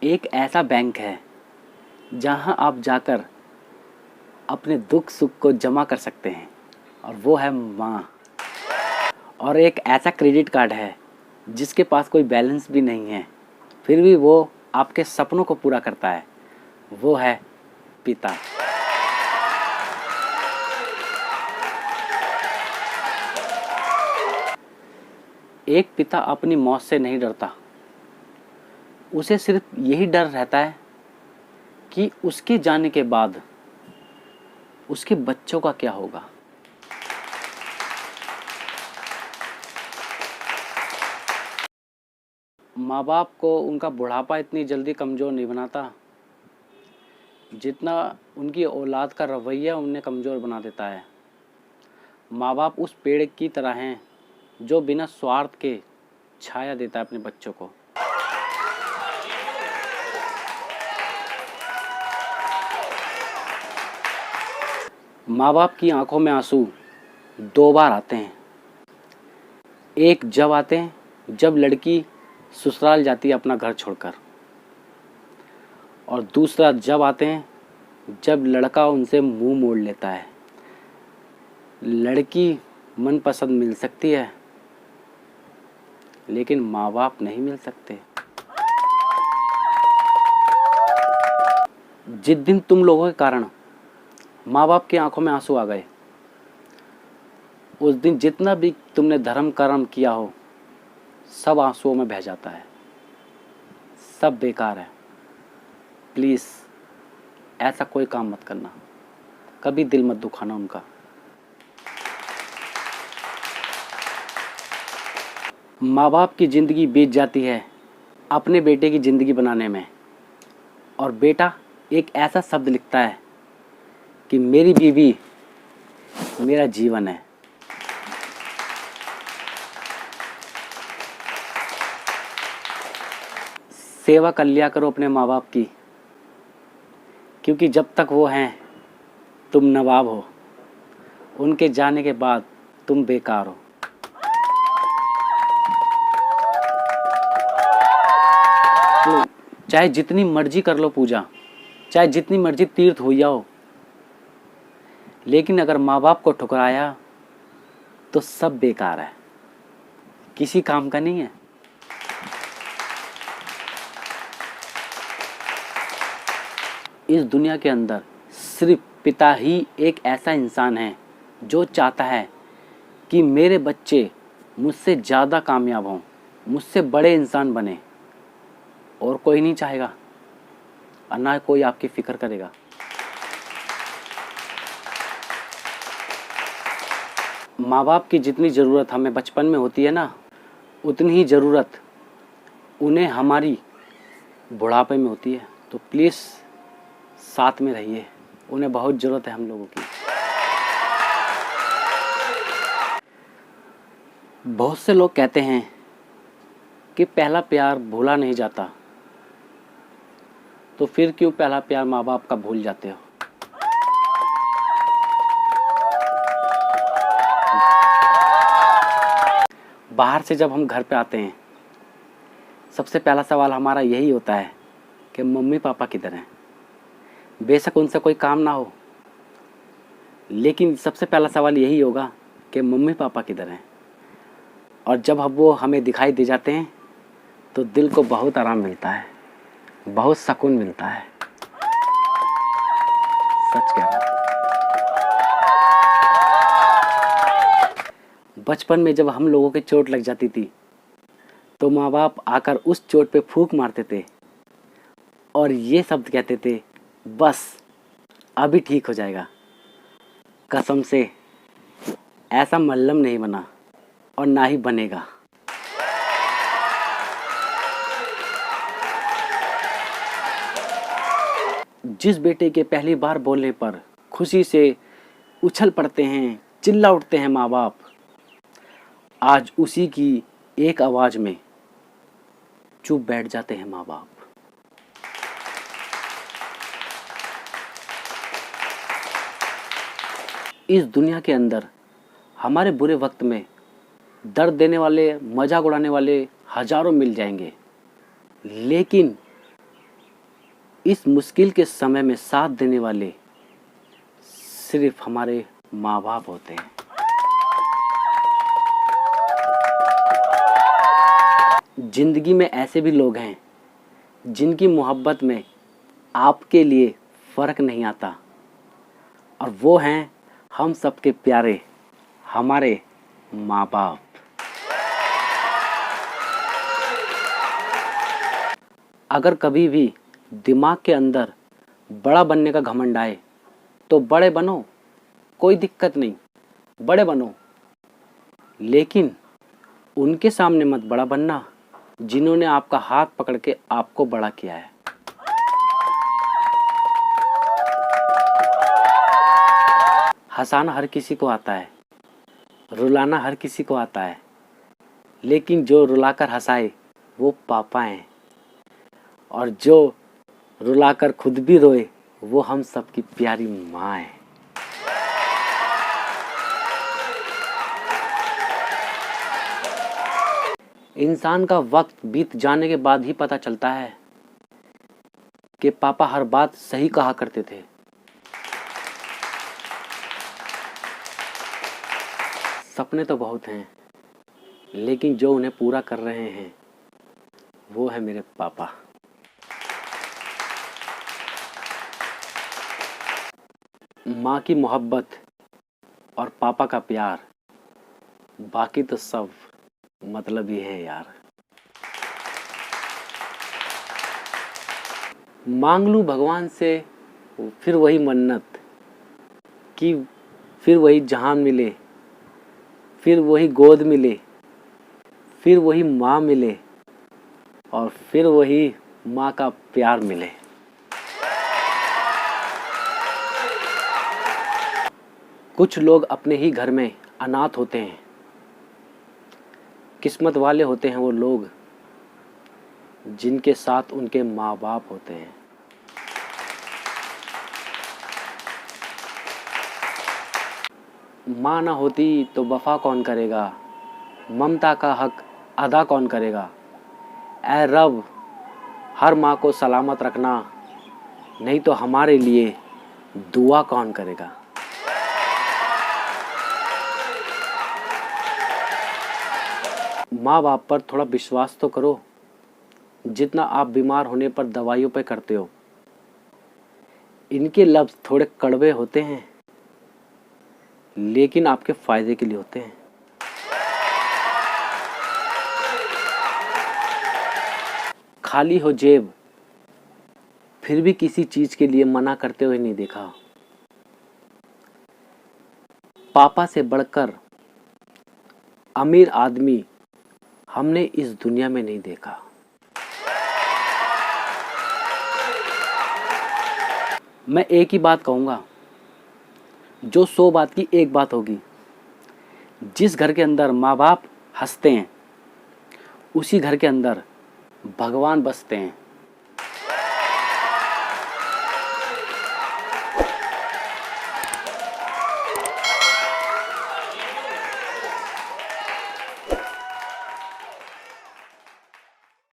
एक ऐसा बैंक है जहां आप जाकर अपने दुख सुख को जमा कर सकते हैं, और वो है माँ। और एक ऐसा क्रेडिट कार्ड है जिसके पास कोई बैलेंस भी नहीं है, फिर भी वो आपके सपनों को पूरा करता है, वो है पिता। एक पिता अपनी मौत से नहीं डरता, उसे सिर्फ यही डर रहता है कि उसके जाने के बाद उसके बच्चों का क्या होगा। माँ बाप को उनका बुढ़ापा इतनी जल्दी कमज़ोर नहीं बनाता जितना उनकी औलाद का रवैया उन्हें कमज़ोर बना देता है। माँ बाप उस पेड़ की तरह हैं जो बिना स्वार्थ के छाया देता है अपने बच्चों को। माँ बाप की आंखों में आंसू दो बार आते हैं। एक जब आते हैं जब लड़की ससुराल जाती है अपना घर छोड़कर, और दूसरा जब आते हैं जब लड़का उनसे मुंह मोड़ लेता है। लड़की मनपसंद मिल सकती है लेकिन माँ बाप नहीं मिल सकते। जिस दिन तुम लोगों के कारण माँ बाप की आंखों में आंसू आ गए, उस दिन जितना भी तुमने धर्म कर्म किया हो सब आंसुओं में बह जाता है, सब बेकार है। प्लीज़ ऐसा कोई काम मत करना, कभी दिल मत दुखाना उनका। माँ बाप की ज़िंदगी बीत जाती है अपने बेटे की ज़िंदगी बनाने में, और बेटा एक ऐसा शब्द लिखता है कि मेरी बीवी मेरा जीवन है। सेवा कर लिया करो अपने माँ बाप की, क्योंकि जब तक वो हैं तुम नवाब हो, उनके जाने के बाद तुम बेकार हो। तो चाहे जितनी मर्जी कर लो पूजा, चाहे जितनी मर्जी तीर्थ हो जाओ, लेकिन अगर माँ बाप को ठुकराया तो सब बेकार है, किसी काम का नहीं है। इस दुनिया के अंदर सिर्फ पिता ही एक ऐसा इंसान है जो चाहता है कि मेरे बच्चे मुझसे ज़्यादा कामयाब हों, मुझसे बड़े इंसान बने, और कोई नहीं चाहेगा और ना कोई आपकी फिक्र करेगा। माँ बाप की जितनी ज़रूरत हमें बचपन में होती है ना, उतनी ही ज़रूरत उन्हें हमारी बुढ़ापे में होती है। तो प्लीज़ साथ में रहिए, उन्हें बहुत ज़रूरत है हम लोगों की। बहुत से लोग कहते हैं कि पहला प्यार भूला नहीं जाता, तो फिर क्यों पहला प्यार माँ बाप का भूल जाते हो? बाहर से जब हम घर पे आते हैं सबसे पहला सवाल हमारा यही होता है कि मम्मी पापा किधर हैं। बेशक उनसे कोई काम ना हो, लेकिन सबसे पहला सवाल यही होगा कि मम्मी पापा किधर हैं। और जब वो हमें दिखाई दे जाते हैं तो दिल को बहुत आराम मिलता है, बहुत सुकून मिलता है। सच कह रहा हूं। बचपन में जब हम लोगों के चोट लग जाती थी तो माँ बाप आकर उस चोट पे फूंक मारते थे और ये शब्द कहते थे, बस अभी ठीक हो जाएगा। कसम से ऐसा मल्लम नहीं बना और ना ही बनेगा। जिस बेटे के पहली बार बोलने पर खुशी से उछल पड़ते हैं, चिल्ला उठते हैं माँ बाप, आज उसी की एक आवाज़ में चुप बैठ जाते हैं माँ बाप। इस दुनिया के अंदर हमारे बुरे वक्त में दर्द देने वाले, मजाक उड़ाने वाले हजारों मिल जाएंगे, लेकिन इस मुश्किल के समय में साथ देने वाले सिर्फ हमारे माँ बाप होते हैं। जिंदगी में ऐसे भी लोग हैं जिनकी मोहब्बत में आपके लिए फ़र्क नहीं आता, और वो हैं हम सबके प्यारे हमारे माँ बाप। अगर कभी भी दिमाग के अंदर बड़ा बनने का घमंड आए तो बड़े बनो, कोई दिक्कत नहीं, बड़े बनो, लेकिन उनके सामने मत बड़ा बनना जिन्होंने आपका हाथ पकड़ के आपको बड़ा किया है। हंसाना हर किसी को आता है, रुलाना हर किसी को आता है, लेकिन जो रुलाकर हंसाए वो पापा हैं, और जो रुलाकर खुद भी रोए वो हम सबकी प्यारी माँ है। इंसान का वक्त बीत जाने के बाद ही पता चलता है कि पापा हर बात सही कहा करते थे। सपने तो बहुत हैं, लेकिन जो उन्हें पूरा कर रहे हैं वो है मेरे पापा। माँ की मोहब्बत और पापा का प्यार, बाकी तो सब मतलब ही है यार। मांग लूं भगवान से फिर वही मन्नत कि फिर वही जहान मिले, फिर वही गोद मिले, फिर वही माँ मिले, और फिर वही माँ का प्यार मिले। कुछ लोग अपने ही घर में अनाथ होते हैं। किस्मत वाले होते हैं वो लोग जिनके साथ उनके माँ बाप होते हैं। माँ ना होती तो वफा कौन करेगा, ममता का हक अदा कौन करेगा। ऐ रब, हर माँ को सलामत रखना, नहीं तो हमारे लिए दुआ कौन करेगा। माँ बाप पर थोड़ा विश्वास तो करो, जितना आप बीमार होने पर दवाइयों पे करते हो। इनके लफ्ज़ थोड़े कड़वे होते हैं, लेकिन आपके फायदे के लिए होते हैं। खाली हो जेब, फिर भी किसी चीज के लिए मना करते हुए नहीं देखा। पापा से बढ़कर अमीर आदमी हमने इस दुनिया में नहीं देखा। मैं एक ही बात कहूँगा, जो 100 बात की एक बात होगी। जिस घर के अंदर माँ बाप हंसते हैं, उसी घर के अंदर भगवान बसते हैं।